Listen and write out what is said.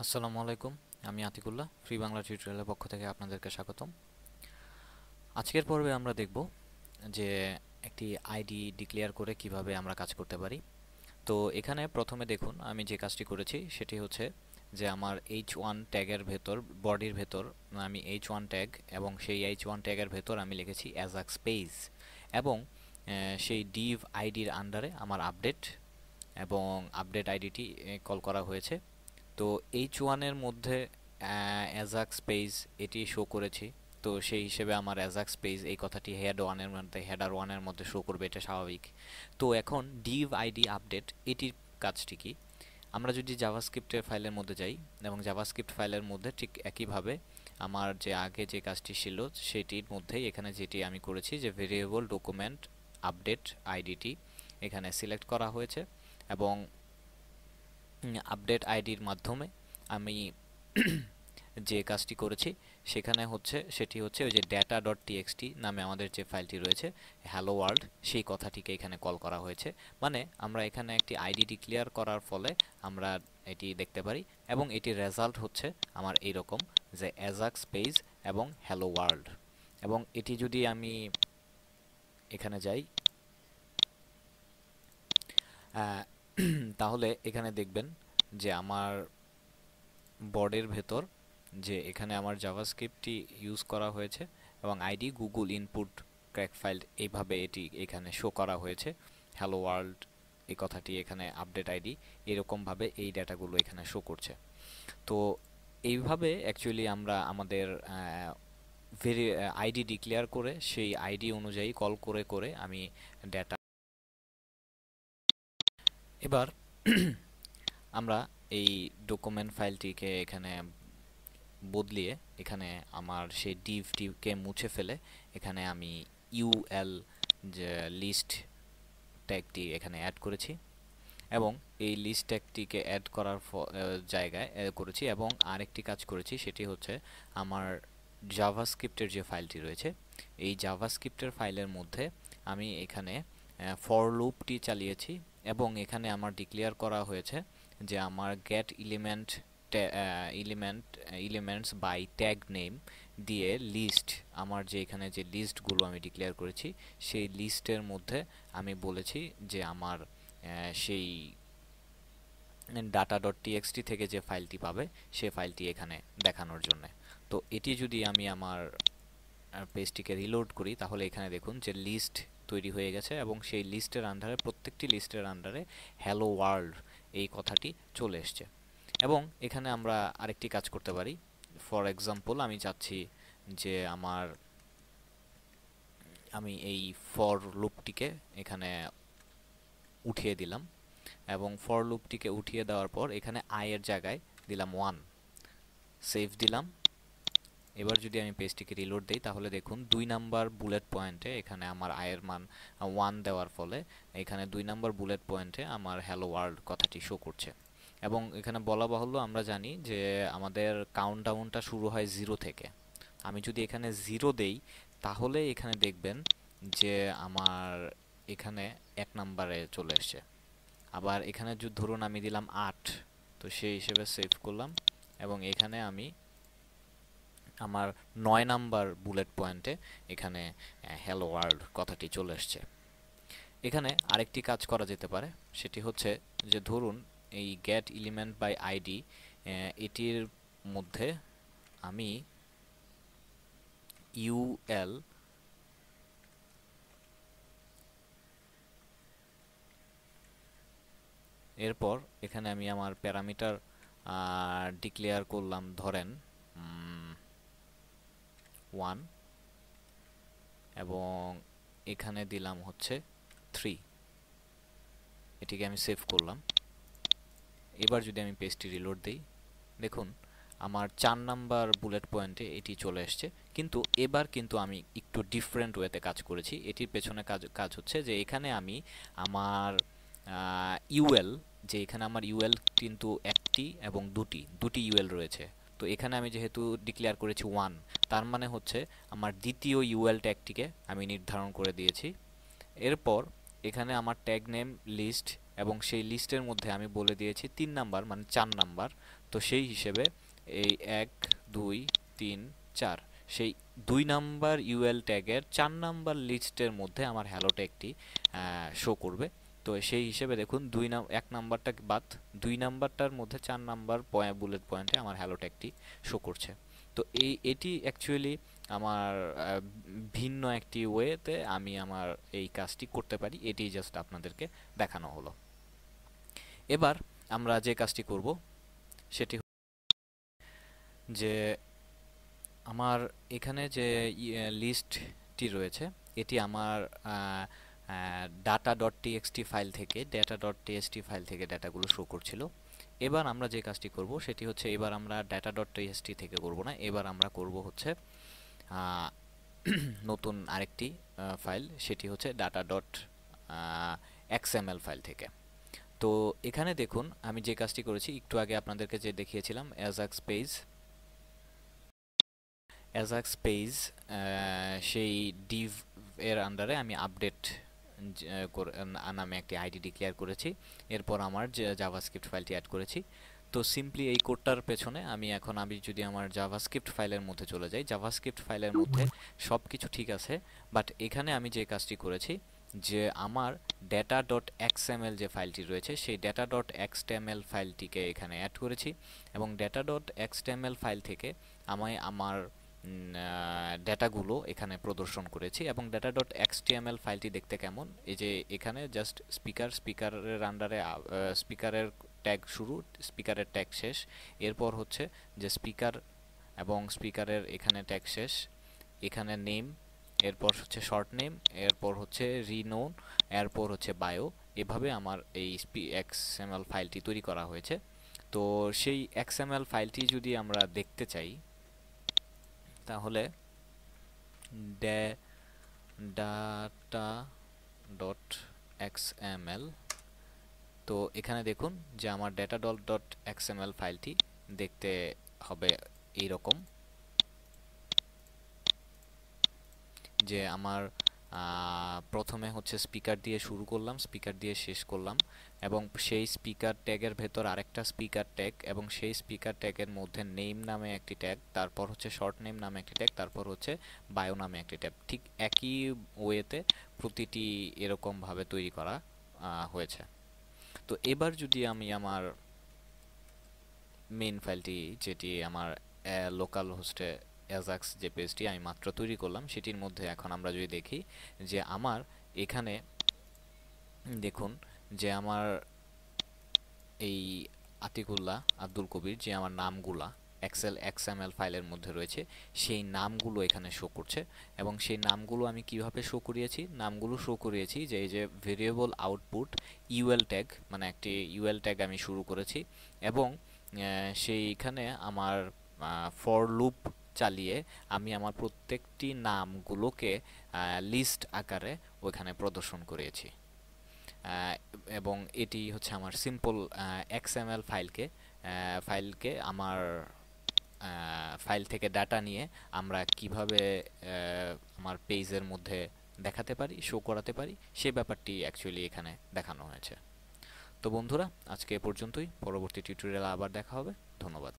আসসালামু আলাইকুম। আমি আতিকুল্লাহ, ফ্রি বাংলা টিউটোরিয়ালের পক্ষ থেকে আপনাদেরকে স্বাগতম। আজকের পর্বে আমরা দেখব যে একটি আইডি ডিক্লেয়ার করে কিভাবে আমরা কাজ করতে পারি। তো এখানে প্রথমে দেখুন আমি যে কাজটি করেছি সেটি হচ্ছে যে আমার h1 ট্যাগের ভেতর, বডির ভেতর আমি h1 ট্যাগ এবং সেই h1 ট্যাগের ভেতর আমি লিখেছি অ্যাজাক্স পেজ এবং সেই ডিভ আইডির আন্ডারে আমার আপডেট এবং আপডেট আইডিটি কল করা হয়েছে। তো h1 এর মধ্যে অ্যাজাক্স পেজ এটি শো করেছি। তো সেই হিসেবে আমার অ্যাজাক্স পেজ এই কথাটি হেড ওয়ানের মধ্যে, হেডার ওয়ানের মধ্যে শো করবে, এটা স্বাভাবিক। তো এখন ডিভ আইডি আপডেট এটির কাজটি কি? আমরা যদি জাভাস্ক্রিপ্টের ফাইলের মধ্যে যাই এবং জাভাস্ক্রিপ্ট ফাইলের মধ্যে ঠিক একইভাবে আমার যে আগে যে কাজটি ছিল সেটির মধ্যেই এখানে যেটি আমি করেছি যে ভেরিয়েবল ডকুমেন্ট আপডেট আইডিটি এখানে সিলেক্ট করা হয়েছে এবং আপডেট আইডির মাধ্যমে আমি যে কাজটি করেছি সেটি হচ্ছে ওই যে data.txt নামে আমাদের যে ফাইলটি রয়েছে হ্যালো ওয়ার্ল্ড, সেই কথাটিকে এখানে কল করা হয়েছে। মানে আমরা এখানে একটি আইডি ডিক্লেয়ার করার ফলে আমরা এটি দেখতে পারি এবং এটির রেজাল্ট হচ্ছে আমার এইরকম যে অ্যাজাক্স পেজ এবং হ্যালো ওয়ার্ল্ড। এবং এটি যদি আমি এখানে যাই তাহলে এখানে দেখবেন যে আমার বডির ভেতর যে এখানে আমার জাভাস্ক্রিপ্টটি ইউজ করা হয়েছে এবং ID Google input crack file এইভাবে এটি এখানে শো করা হয়েছে। হ্যালো ওয়ার্ল্ড এই কথাটি এখানে আপডেট আইডি এরকমভাবে এই ডাটাগুলো এখানে শো করছে। তো এইভাবে অ্যাকচুয়ালি আমরা আমাদের আইডি ডিক্লেয়ার করে সেই আইডি অনুযায়ী কল করে করে আমি ডাটা। এবার আমরা এই ডকুমেন্ট ফাইলটিকে এখানে বদলিয়ে এখানে আমার সেই ডিভটিকে মুছে ফেলে এখানে আমি ইউএল যে লিস্ট ট্যাগটি এখানে অ্যাড করেছি এবং এই লিস্ট ট্যাগটিকে অ্যাড করার জায়গায় করেছি এবং আরেকটি কাজ করেছি সেটি হচ্ছে আমার জাভাস্ক্রিপ্টের যে ফাইলটি রয়েছে এই জাভাস্ক্রিপ্টের ফাইলের মধ্যে আমি এখানে ফর লুপটি চালিয়েছি এবং এখানে আমার ডিক্লেয়ার করা হয়েছে যে আমার get elements by tag name দিয়ে লিস্ট, আমার যে এখানে যে লিস্টগুলো আমি ডিক্লেয়ার করেছি সেই লিস্টের মধ্যে আমি বলেছি যে আমার সেই data.txt থেকে যে ফাইলটি পাবে সেই ফাইলটি এখানে দেখানোর জন্য। তো এটি যদি আমি আমার পেজটিকে রিলোড করি তাহলে এখানে দেখুন যে লিস্ট তৈরি হয়ে গেছে এবং সেই লিস্টের আন্ডারে, প্রত্যেকটি লিস্টের আন্ডারে হ্যালো ওয়ার্ল্ড এই কথাটি চলে এসছে। এবং এখানে আমরা আরেকটি কাজ করতে পারি। ফর এক্সাম্পল আমি চাচ্ছি যে আমি এই ফর লুপটিকে এখানে উঠিয়ে দিলাম এবং ফর লুপটিকে উঠিয়ে দেওয়ার পর এখানে i এর জায়গায় দিলাম 1, সেভ দিলাম। এবার যদি আমি পেজটিকে রিলোড দেই তাহলে দেখুন 2 নাম্বার বুলেট পয়েন্টে এখানে আমার i এর মান 1 দেওয়ার ফলে এখানে 2 নাম্বার বুলেট পয়েন্টে আমার হ্যালো ওয়ার্ল্ড কথাটি শো করছে। এবং এখানে বলা বাহুল্য আমরা জানি যে আমাদের কাউন্টডাউনটা শুরু হয় 0 থেকে। আমি যদি এখানে 0 দেই তাহলে এখানে দেখবেন যে আমার এখানে 1 নাম্বারে চলে এসছে। আবার এখানে যদি ধরুন আমি দিলাম 8, তো সেই হিসেবে সেভ করলাম এবং এখানে আমি আমার 9 নাম্বার বুলেট পয়েন্টে এখানে হ্যালো ওয়ার্ল্ড কথাটি চলে এসছে। এখানে আরেকটি কাজ করা যেতে পারে, সেটি হচ্ছে যে ধরুন এই গেট এলিমেন্ট বাই আইডি এটির মধ্যে আমি ইউএল এরপর এখানে আমি আমার প্যারামিটার ডিক্লেয়ার করলাম ধরেন 1 এবং এখানে দিলাম হচ্ছে 3। এটিকে আমি সেভ করলাম। এবার যদি আমি পেজটি রিলোড দেই দেখুন আমার 4 নাম্বার বুলেট পয়েন্টে এটি চলে এসছে। কিন্তু এবার কিন্তু আমি একটু ডিফারেন্ট ওয়েতে কাজ করেছি। এটির পেছনে কাজ হচ্ছে যে এখানে আমি আমার ইউএল, যে এখানে আমার ইউএল কিন্তু একটি এবং দুটি ইউএল রয়েছে। তো এখানে আমি যেহেতু ডিক্লেয়ার করেছি 1, তার মানে হচ্ছে আমার দ্বিতীয় ইউএল ট্যাগটিকে আমি নির্ধারণ করে দিয়েছি। এরপর এখানে আমার ট্যাগ নেম লিস্ট এবং সেই লিস্টের মধ্যে আমি বলে দিয়েছি 3 নাম্বার মানে 4 নাম্বার। তো সেই হিসেবে এই 1 2 3 4 সেই 2 নাম্বার ইউএল ট্যাগের 4 নাম্বার লিস্টের মধ্যে আমার হ্যালো ট্যাগটি শো করবে। তো সেই হিসেবে দেখুন 1 নাম্বারটা বাদ 2 নাম্বারটার মধ্যে 4 নাম্বার বুলেট পয়েন্টে আমার হ্যালো ট্যাগটি শো করছে। তো এটি অ্যাকচুয়ালি আমার ভিন্ন একটি ওয়েতে আমি আমার এই কাজটি করতে পারি, এটি জাস্ট আপনাদেরকে দেখানো হলো। এবার আমরা যে কাজটি করব সেটি যে আমার এখানে যে লিস্টটি রয়েছে এটি আমার data.txt ফাইল থেকে ডাটাগুলো শো করছিল। এবার আমরা যে কাজটি করব সেটি হচ্ছে এবার আমরা data.txt থেকে করব না, এবার আমরা করব হচ্ছে নতুন আরেকটি ফাইল, সেটি হচ্ছে data.xml ফাইল থেকে। তো এখানে দেখুন আমি যে কাজটি করেছি একটু আগে আপনাদেরকে যে দেখিয়েছিলাম ajax পেজ সেই ডিভ এর আন্ডারে আমি আপডেট নামে একটি আইডি ডিক্লেয়ার করেছি। এরপর আমার জাভাস্ক্রিপ্ট ফাইলটি অ্যাড করেছি। তো সিম্পলি এই কোডটার পেছনে আমি যদি আমার জাভাস্ক্রিপ্ট ফাইলের মধ্যে চলে যাই, জাভাস্ক্রিপ্ট ফাইলের মধ্যে সব কিছু ঠিক আছে, বাট এখানে আমি যে কাজটি করেছি যে আমার data.xml যে ফাইলটি রয়েছে সেই data.xml ফাইলটিকে এখানে অ্যাড করেছি এবং data.xml ফাইল থেকে আমি আমার ডেটাগুলো এখানে প্রদর্শন করেছি। এবং data.html ফাইলটি দেখতে কেমন, এই যে এখানে জাস্ট স্পিকারের আন্ডারে স্পিকারের ট্যাগ শুরু, স্পিকারের ট্যাগ শেষ, এরপর হচ্ছে যে স্পিকার এবং স্পিকারের এখানে ট্যাগ শেষ, এখানে নেম, এরপর হচ্ছে শর্ট নেম, এরপর হচ্ছে রিনোন, এরপর হচ্ছে বায়ো। এভাবে আমার এই XML ফাইলটি তৈরি করা হয়েছে। তো সেই XML ফাইলটি যদি আমরা দেখতে চাই তাহলে data.xml, তো এখানে দেখুন যে আমার data.xml ফাইলটি দেখতে হবে এইরকম, যে আমার প্রথমে হচ্ছে স্পিকার দিয়ে শুরু করলাম, স্পিকার দিয়ে শেষ করলাম, এবং সেই স্পিকার ট্যাগের ভেতর আরেকটা স্পিকার ট্যাগ, এবং সেই স্পিকার ট্যাগের মধ্যে নেম নামে একটি ট্যাগ, তারপর হচ্ছে শর্ট নেম নামে একটি ট্যাগ, তারপর হচ্ছে বায়ো নামে একটি ট্যাগ। ঠিক একই ওয়েতে প্রতিটি এরকমভাবে তৈরি করা হয়েছে। তো এবার যদি আমি আমার মেইন ফাইলটি, যেটি আমার লোকাল হোস্টে অ্যাজাক্স যে পেজটি আমি মাত্র তৈরি করলাম সেটির মধ্যে এখন আমরা যদি দেখি যে আমার এখানে দেখুন যে আমার এই আতিকুল্লাহ আব্দুল কবির যে আমার নামগুলা XML ফাইলের মধ্যে রয়েছে সেই নামগুলো এখানে শো করছে। এবং সেই নামগুলো আমি কিভাবে শো করিয়েছি, নামগুলো শো করিয়েছি যে এই যে ভেরিয়েবল আউটপুট ইউএল ট্যাগ, মানে একটি ইউএল ট্যাগ আমি শুরু করেছি এবং সেইখানে আমার ফর লুপ চালিয়ে আমি আমার প্রত্যেকটি নামগুলোকে লিস্ট আকারে ওইখানে প্রদর্শন করিয়েছি। এবং এটি হচ্ছে আমার সিম্পল XML ফাইলকে আমার ফাইল থেকে ডাটা নিয়ে আমরা কিভাবে আমার পেজের মধ্যে দেখাতে পারি, শো করাতে পারি, সেই ব্যাপারটি অ্যাকচুয়ালি এখানে দেখানো হয়েছে। তো বন্ধুরা আজকে এ পর্যন্তই, পরবর্তী টিউটোরিয়ালে আবার দেখা হবে। ধন্যবাদ।